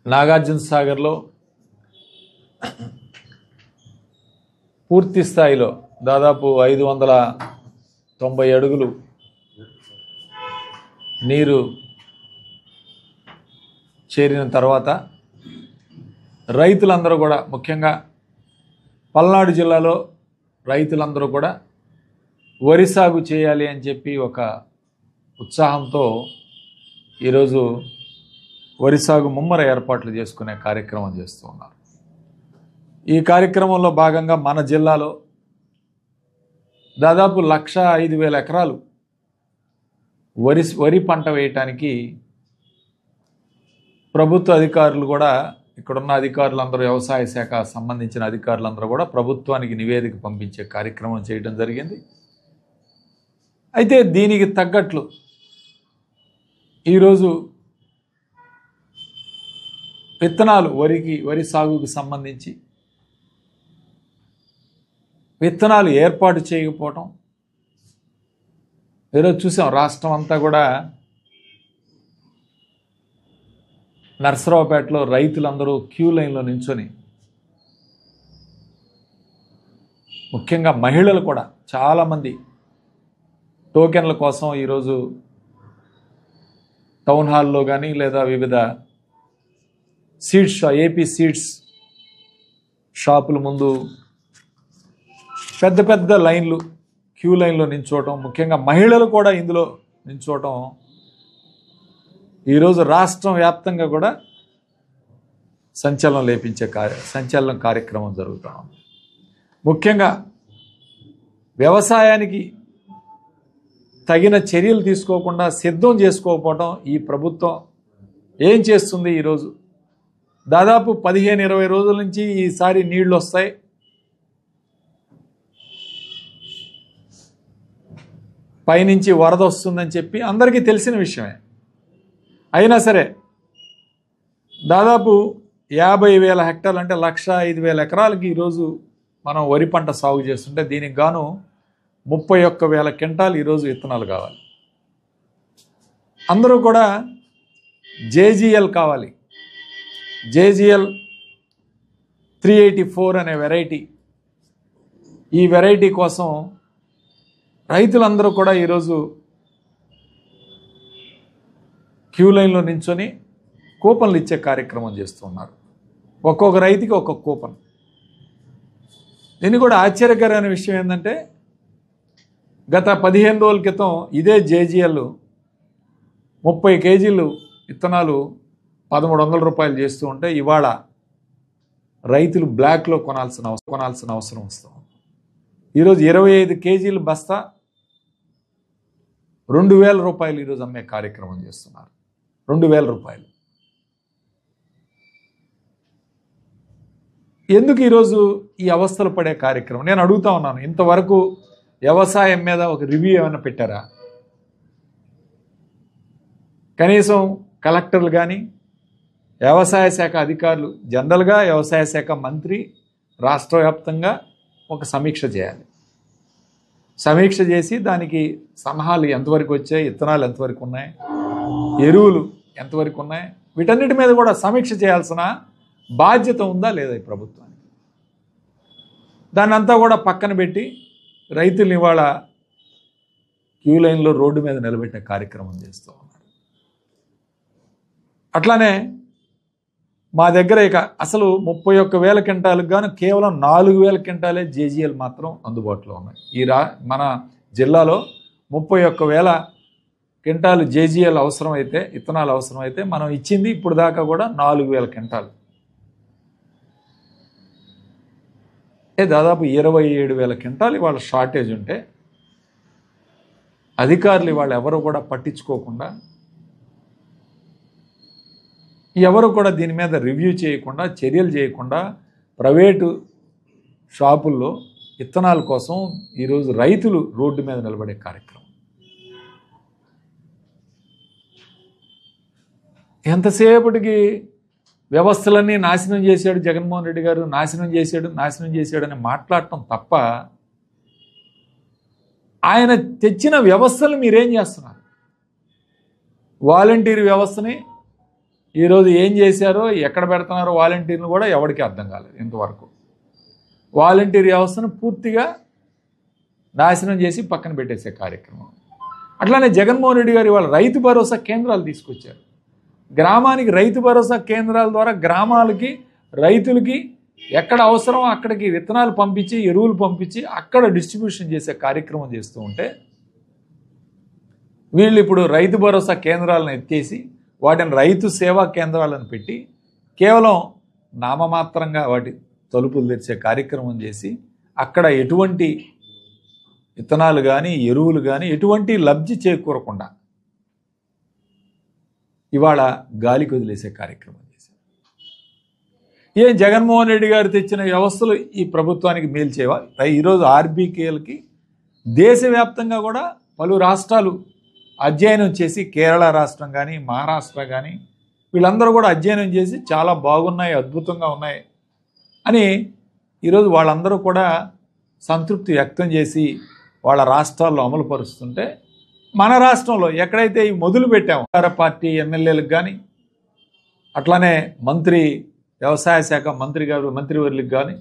నాగార్జున సాగర్లో పూర్తి స్థాయిలో దాదాపు 590 అడుగులు నీరు చేరిన తర్వాత రైతులందరూ కూడా, ముఖ్యంగా పల్నాడు జిల్లాలో రైతులందరూ కూడా వరి సాగు చేయాలి అని చెప్పి ఒక ఉత్సాహంతో ఈరోజు వరి సాగు ముమ్మర ఏర్పాట్లు చేసుకునే కార్యక్రమం చేస్తూ ఉన్నారు. ఈ కార్యక్రమంలో భాగంగా మన జిల్లాలో దాదాపు 1,05,000 ఎకరాలు వరి పంట వేయటానికి ప్రభుత్వ అధికారులు కూడా, ఇక్కడున్న అధికారులందరూ, వ్యవసాయ శాఖ సంబంధించిన అధికారులందరూ కూడా ప్రభుత్వానికి నివేదిక పంపించే కార్యక్రమం చేయడం జరిగింది. అయితే దీనికి తగ్గట్లు ఈరోజు విత్తనాలు, వరి సాగుకు సంబంధించి విత్తనాలు ఏర్పాటు చేయకపోవటం ఈరోజు చూసాం. రాష్ట్రం అంతా కూడా నర్సరావుపేటలో రైతులందరూ క్యూ లైన్లో నించొని, ముఖ్యంగా మహిళలు కూడా చాలామంది టోకెన్ల కోసం ఈరోజు టౌన్ హాల్లో కానీ లేదా వివిధ ఏపీ సీడ్స్ షాపుల ముందు పెద్ద పెద్ద లైన్లు, క్యూ లైన్లో నించోవటం, ముఖ్యంగా మహిళలు కూడా ఇందులో నించోవటం ఈరోజు రాష్ట్రం వ్యాప్తంగా కూడా సంచలనం కార్యక్రమం జరుగుతూ ఉంది. ముఖ్యంగా వ్యవసాయానికి తగిన చర్యలు తీసుకోకుండా, సిద్ధం చేసుకోకపోవటం ఈ ప్రభుత్వం ఏం చేస్తుంది? ఈరోజు దాదాపు 15-20 రోజుల నుంచి ఈసారి నీళ్లు వస్తాయి, పైనుంచి వరద వస్తుందని చెప్పి అందరికీ తెలిసిన విషయమే. అయినా సరే దాదాపు 50,000 హెక్టార్లు, అంటే 1,05,000 ఎకరాలకి ఈరోజు మనం వరి పంట సాగు చేస్తుంటే దీనికి గాను 31,000 క్వింటాలు ఈరోజు విత్తనాలు కావాలి. అందరూ కూడా జేజీఎల్ కావాలి. జేజీఎల్ 384 అనే వెరైటీ, ఈ వెరైటీ కోసం రైతులందరూ కూడా ఈరోజు క్యూ లైన్లో నించొని కూపన్లు ఇచ్చే కార్యక్రమం చేస్తూ ఉన్నారు. ఒక్కొక్క రైతుకి ఒక్కొక్క కూపన్. దీన్ని కూడా ఆశ్చర్యకరమైన విషయం ఏంటంటే, గత 15 రోజుల క్రితం ఇదే జేజీఎల్ 30 కేజీలు విత్తనాలు 1,300 రూపాయలు చేస్తూ ఉంటే ఇవాళ రైతులు బ్లాక్లో కొనాల్సిన అవసరం వస్తుంది. ఈరోజు 25 కేజీల బస్తా 2,000 రూపాయలు ఈరోజు అమ్మే కార్యక్రమం చేస్తున్నారు. 2,000 రూపాయలు. ఎందుకు ఈరోజు ఈ అవస్థలు పడే కార్యక్రమం? నేను అడుగుతా ఉన్నాను, ఇంతవరకు వ్యవసాయం మీద ఒక రివ్యూ ఏమైనా పెట్టారా? కనీసం కలెక్టర్లు కానీ, వ్యవసాయ శాఖ అధికారులు, జనరల్గా వ్యవసాయ శాఖ మంత్రి రాష్ట్ర వ్యాప్తంగా ఒక సమీక్ష చేయాలి. సమీక్ష చేసి దానికి సలహాలు ఎంతవరకు వచ్చాయి, విత్తనాలు ఎంతవరకు ఉన్నాయి, ఎరువులు ఎంతవరకు ఉన్నాయి, వీటన్నిటి మీద కూడా సమీక్ష చేయాల్సిన బాధ్యత ఉందా లేదా ఈ ప్రభుత్వానికి? దాన్ని అంతా కూడా పక్కన పెట్టి రైతుల్ని ఇవాళ క్యూ లైన్లో రోడ్డు మీద నిలబెట్టే కార్యక్రమం చేస్తూ ఉన్నారు. అట్లానే మా దగ్గర ఇక అసలు 31,000 క్వింటాలకు గాను కేవలం 4,000 క్వింటాలే జేజీఎల్ మాత్రం అందుబాటులో ఉన్నాయి. మన జిల్లాలో 31,000 క్వింటాలు జేజీఎల్ అవసరమైతే, విత్తనాలు అవసరమైతే మనం ఇచ్చింది ఇప్పుడు దాకా కూడా 4,000 క్వింటాలు. దాదాపు 27,000 క్వింటాలు ఇవాళ షార్టేజ్ ఉంటే అధికారులు ఇవాళ ఎవరు కూడా పట్టించుకోకుండా, ఎవరు కూడా దీని మీద రివ్యూ చేయకుండా, చర్యలు చేయకుండా ప్రైవేటు షాపుల్లో విత్తనాల కోసం ఈరోజు రైతులు రోడ్డు మీద నిలబడే కార్యక్రమం. ఎంతసేపటికి వ్యవస్థలన్నీ నాశనం చేశాడు జగన్మోహన్ రెడ్డి గారు, నాశనం చేశాడు అని మాట్లాడటం తప్ప ఆయన తెచ్చిన వ్యవస్థలు మీరేం చేస్తున్నారు? వాలంటీర్ వ్యవస్థని ఈరోజు ఏం చేశారో ఎక్కడ పెడుతున్నారో వాలంటీర్లు కూడా ఎవరికి అర్థం కాలేదు ఇంతవరకు. వాలంటీర్ వ్యవస్థను పూర్తిగా నాశనం చేసి పక్కన పెట్టేసే కార్యక్రమం. అట్లానే జగన్మోహన్ రెడ్డి గారు ఇవాళ రైతు భరోసా కేంద్రాలు తీసుకొచ్చారు. గ్రామానికి రైతు భరోసా కేంద్రాల ద్వారా గ్రామాలకి రైతులకి ఎక్కడ అవసరమో అక్కడికి విత్తనాలు పంపించి ఎరువులు పంపించి అక్కడ డిస్ట్రిబ్యూషన్ చేసే కార్యక్రమం చేస్తూ ఉంటే వీళ్ళు ఇప్పుడు రైతు భరోసా కేంద్రాలను ఎత్తేసి వాటిని రైతు సేవా కేంద్రాలను పెట్టి కేవలం నామమాత్రంగా వాటి తలుపులు తెరిచే కార్యక్రమం చేసి అక్కడ ఎటువంటి విత్తనాలు కానీ ఎరువులు కానీ ఎటువంటి లబ్ధి చేకూరకుండా ఇవాళ గాలికి వదిలేసే కార్యక్రమం చేశారు. ఏం జగన్మోహన్ రెడ్డి గారు తెచ్చిన వ్యవస్థలు ఈ ప్రభుత్వానికి మేల్చేవా? ఈరోజు ఆర్బీకేలకి దేశవ్యాప్తంగా కూడా పలు రాష్ట్రాలు అధ్యయనం చేసి, కేరళ రాష్ట్రం కానీ మహారాష్ట్ర కానీ వీళ్ళందరూ కూడా అధ్యయనం చేసి చాలా బాగున్నాయి, అద్భుతంగా ఉన్నాయి అని ఈరోజు వాళ్ళందరూ కూడా సంతృప్తి వ్యక్తం చేసి వాళ్ళ రాష్ట్రాల్లో అమలు పరుస్తుంటే మన రాష్ట్రంలో ఎక్కడైతే ఈ మొదలు పెట్టామో పార్టీ ఎమ్మెల్యేలకు కానీ అట్లానే వ్యవసాయ శాఖ మంత్రి గారు మంత్రివర్యులకు కానీ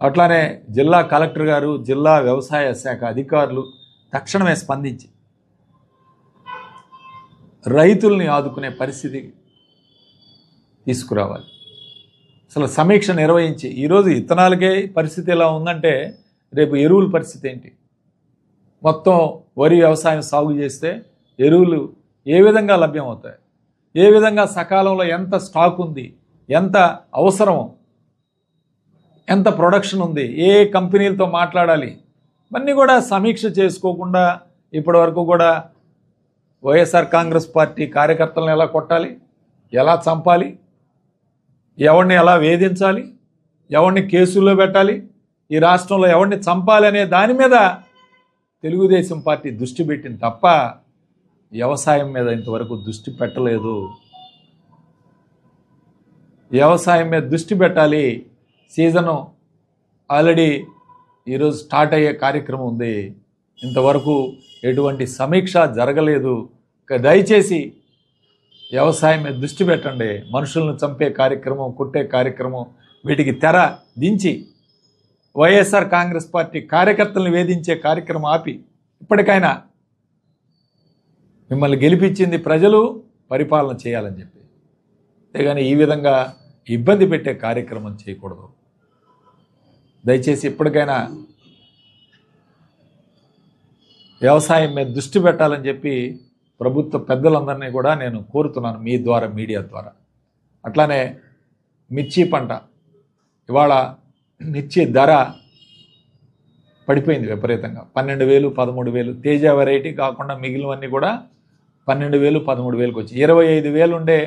అట్లానే జిల్లా కలెక్టర్ గారు జిల్లా వ్యవసాయ శాఖ అధికారులు తక్షణమే స్పందించి రైతుల్ని ఆదుకునే పరిస్థితి తీసుకురావాలి. అసలు సమీక్ష నిర్వహించి ఈరోజు విత్తనాలకే పరిస్థితి ఎలా ఉందంటే రేపు ఎరువుల పరిస్థితి ఏంటి? మొత్తం వరి వ్యవసాయం సాగు చేస్తే ఎరువులు ఏ విధంగా లభ్యమవుతాయి, ఏ విధంగా సకాలంలో ఎంత స్టాక్ ఉంది, ఎంత అవసరం, ఎంత ప్రొడక్షన్ ఉంది, ఏ కంపెనీలతో మాట్లాడాలి, ఇవన్నీ కూడా సమీక్ష చేసుకోకుండా ఇప్పటి వరకు కూడా వైఎస్ఆర్ కాంగ్రెస్ పార్టీ కార్యకర్తలను ఎలా కొట్టాలి, ఎలా చంపాలి, ఎవరిని ఎలా వేధించాలి, ఎవరిని కేసుల్లో పెట్టాలి, ఈ రాష్ట్రంలో ఎవరిని చంపాలి అనే దాని మీద తెలుగుదేశం పార్టీ దృష్టి పెట్టింది తప్ప వ్యవసాయం మీద ఇంతవరకు దృష్టి పెట్టలేదు. వ్యవసాయం మీద దృష్టి పెట్టాలి. సీజను ఆల్రెడీ ఈరోజు స్టార్ట్ అయ్యే కార్యక్రమం ఉంది. ఇంతవరకు ఎటువంటి సమీక్ష జరగలేదు. దయచేసి వ్యవసాయం మీద దృష్టి పెట్టండి. మనుషులను చంపే కార్యక్రమం, కుట్టే కార్యక్రమం వీటికి తెర దించి వైఎస్ఆర్ కాంగ్రెస్ పార్టీ కార్యకర్తలను వేధించే కార్యక్రమం ఆపి ఇప్పటికైనా మిమ్మల్ని గెలిపించింది ప్రజలు, పరిపాలన చేయాలని చెప్పి, అంతేగాని ఈ విధంగా ఇబ్బంది పెట్టే కార్యక్రమం చేయకూడదు. దయచేసి ఇప్పటికైనా వ్యవసాయం మీద దృష్టి పెట్టాలని చెప్పి ప్రభుత్వ పెద్దలందరినీ కూడా నేను కోరుతున్నాను మీ ద్వారా, మీడియా ద్వారా. అట్లానే మిర్చి పంట ఇవాళ మిర్చి ధర పడిపోయింది విపరీతంగా. 12,000, 13,000 తేజ వెరైటీ కాకుండా మిగిలినవన్నీ కూడా 12,000, 13,000కి వచ్చి 25,000 ఉండే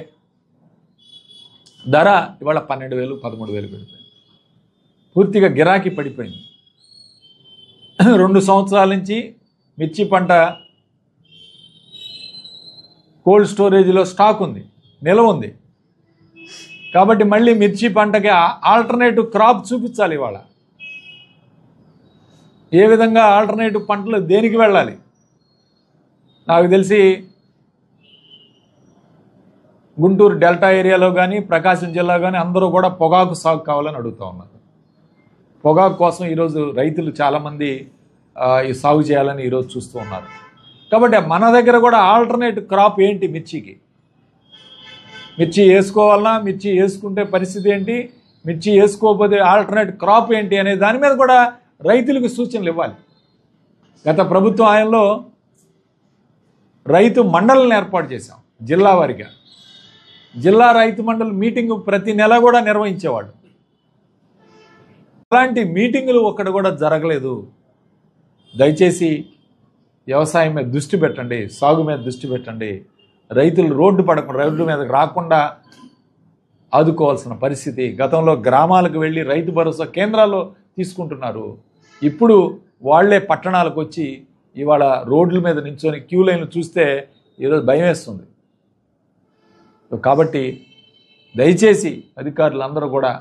ధర ఇవాళ 12,000, 13,000 పడిపోయింది. పూర్తిగా గిరాకీ పడిపోయింది. 2 సంవత్సరాల నుంచి మిర్చి పంట కోల్డ్ స్టోరేజ్లో స్టాక్ ఉంది, నిల్వ ఉంది. కాబట్టి మళ్ళీ మిర్చి పంటకి ఆల్టర్నేటివ్ క్రాప్ చూపించాలి. ఇవాళ ఏ విధంగా ఆల్టర్నేటివ్ పంటలు దేనికి వెళ్ళాలి? నాకు తెలిసి గుంటూరు డెల్టా ఏరియాలో కానీ ప్రకాశం జిల్లా కానీ అందరూ కూడా పొగాకు సాగు కావాలని అడుగుతూ ఉన్నారు. పొగాకు కోసం ఈరోజు రైతులు చాలామంది ఈ సాగు చేయాలని ఈరోజు చూస్తూ ఉన్నారు. కాబట్టి మన దగ్గర కూడా ఆల్టర్నేటివ్ క్రాప్ ఏంటి? మిర్చికి మిర్చి వేసుకోవాలన్నా, మిర్చి వేసుకుంటే పరిస్థితి ఏంటి, మిర్చి వేసుకోకపోతే ఆల్టర్నేటివ్ క్రాప్ ఏంటి అనే దాని మీద కూడా రైతులకు సూచనలు ఇవ్వాలి. గత ప్రభుత్వ హయాంలో రైతు మండలిని ఏర్పాటు చేశాం జిల్లా వారిగా. జిల్లా రైతు మండలి మీటింగు ప్రతి నెల కూడా నిర్వహించేవాడు. అలాంటి మీటింగులు ఒక్కటి కూడా జరగలేదు. దయచేసి వ్యవసాయం మీద దృష్టి పెట్టండి, సాగు మీద దృష్టి పెట్టండి. రైతులు రోడ్డు మీదకి రాకుండా ఆదుకోవాల్సిన పరిస్థితి. గతంలో గ్రామాలకు వెళ్ళి రైతు భరోసా కేంద్రాల్లో తీసుకుంటున్నారు. ఇప్పుడు వాళ్లే పట్టణాలకు వచ్చి ఇవాళ రోడ్ల మీద నించొని క్యూ లైన్లు చూస్తే ఈరోజు భయం వేస్తుంది. కాబట్టి దయచేసి అధికారులందరూ కూడా,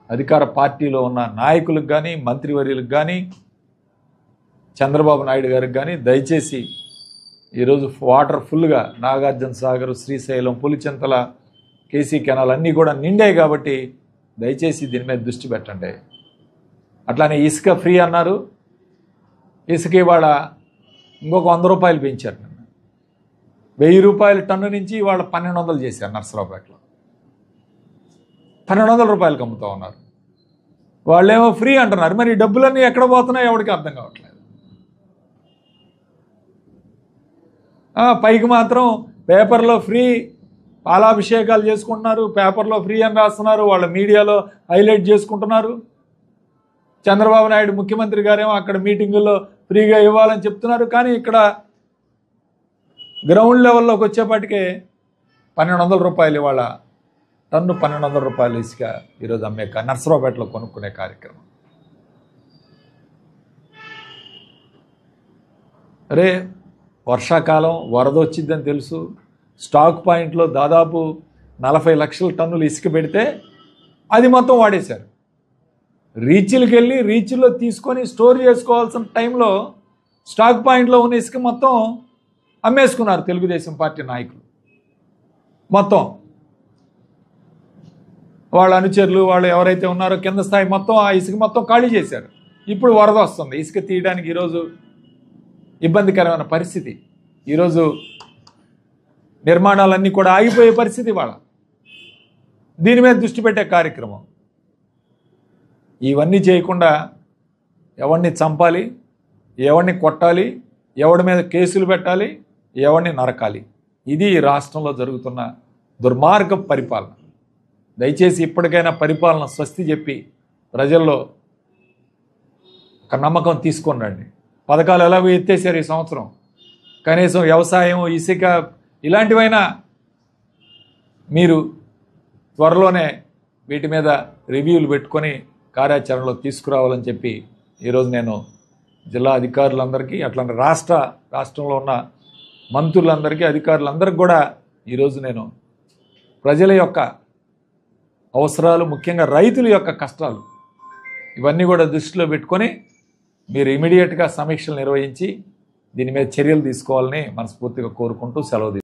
అధికార పార్టీలో ఉన్న నాయకులకు కానీ మంత్రివర్యులకు కానీ చంద్రబాబు నాయుడు గారికి కానీ దయచేసి ఈరోజు వాటర్ ఫుల్గా నాగార్జున సాగర్, శ్రీశైలం, పులిచింతల, కేసీ కెనాల్ అన్నీ కూడా నిండాయి. కాబట్టి దయచేసి దీని మీద దృష్టి పెట్టండి. అట్లానే ఇసుక ఫ్రీ అన్నారు. ఇసుక ఇవాళ ఇంకొక 100 రూపాయలు పెంచారు. 1000 రూపాయల టన్ను నుంచి ఇవాళ 1200 చేశారు. నర్సరావుపేటలో 1200 రూపాయలకు అమ్ముతూ ఉన్నారు. వాళ్ళేమో ఫ్రీ అంటున్నారు. మరి ఈ డబ్బులన్నీ ఎక్కడ పోతున్నాయో ఎవరికి అర్థం కావట్లేదు. పైకి మాత్రం పేపర్లో ఫ్రీ పాలాభిషేకాలు చేసుకుంటున్నారు, పేపర్లో ఫ్రీ అని రాస్తున్నారు, వాళ్ళ మీడియాలో హైలైట్ చేసుకుంటున్నారు. చంద్రబాబు నాయుడు ముఖ్యమంత్రి గారేమో అక్కడ మీటింగుల్లో ఫ్రీగా ఇవ్వాలని చెప్తున్నారు. కానీ ఇక్కడ గ్రౌండ్ లెవెల్లోకి వచ్చేపాటికే 1200 రూపాయలు ఇవాళ టన్ను, 1200 రూపాయలు ఇసుక ఈరోజు అమ్మే నర్సరావుపేటలో కొనుక్కునే కార్యక్రమం. అరే వర్షాకాలం వరద వచ్చిందని తెలుసు. స్టాక్ పాయింట్లో దాదాపు 40 లక్షల టన్నులు ఇసుక పెడితే అది మొత్తం వాడేశారు. రీచ్లకు వెళ్ళి రీచ్లో తీసుకొని స్టోర్ చేసుకోవాల్సిన టైంలో స్టాక్ పాయింట్లో ఉన్న ఇసుక మొత్తం అమ్మేసుకున్నారు తెలుగుదేశం పార్టీ నాయకులు. మొత్తం వాళ్ళ అనుచరులు, వాళ్ళు ఎవరైతే ఉన్నారో కింద స్థాయి మొత్తం ఆ ఇసుక మొత్తం ఖాళీ చేశారు. ఇప్పుడు వరద వస్తుంది. ఇసుక తీయడానికి ఈరోజు ఇబ్బందికరమైన పరిస్థితి. ఈరోజు నిర్మాణాలన్నీ కూడా ఆగిపోయే పరిస్థితి వాళ్ళ. దీని మీద దృష్టి పెట్టే కార్యక్రమం. ఇవన్నీ చేయకుండా ఎవరిని చంపాలి, ఎవరిని కొట్టాలి, ఎవడి మీద కేసులు పెట్టాలి, ఎవరిని నరకాలి, ఇది ఈ రాష్ట్రంలో జరుగుతున్న దుర్మార్గ పరిపాలన. దయచేసి ఇప్పటికైనా పరిపాలన స్వస్తి చెప్పి ప్రజల్లో ఒక నమ్మకం తీసుకొని రండి. పథకాలు ఎలాగో ఎత్తేసారు ఈ సంవత్సరం. కనీసం వ్యవసాయం, ఇసుక ఇలాంటివైనా మీరు త్వరలోనే వీటి మీద రివ్యూలు పెట్టుకొని కార్యాచరణలో తీసుకురావాలని చెప్పి ఈరోజు నేను జిల్లా అధికారులందరికీ, అట్లాంటి రాష్ట్రంలో ఉన్న మంత్రులందరికీ, అధికారులందరికీ కూడా ఈరోజు నేను ప్రజల యొక్క అవసరాలు, ముఖ్యంగా రైతుల యొక్క కష్టాలు ఇవన్నీ కూడా దృష్టిలో పెట్టుకొని మీరు ఇమీడియట్గా సమీక్షలు నిర్వహించి దీని మీద చర్యలు తీసుకోవాలని మనస్ఫూర్తిగా కోరుకుంటూ సెలవు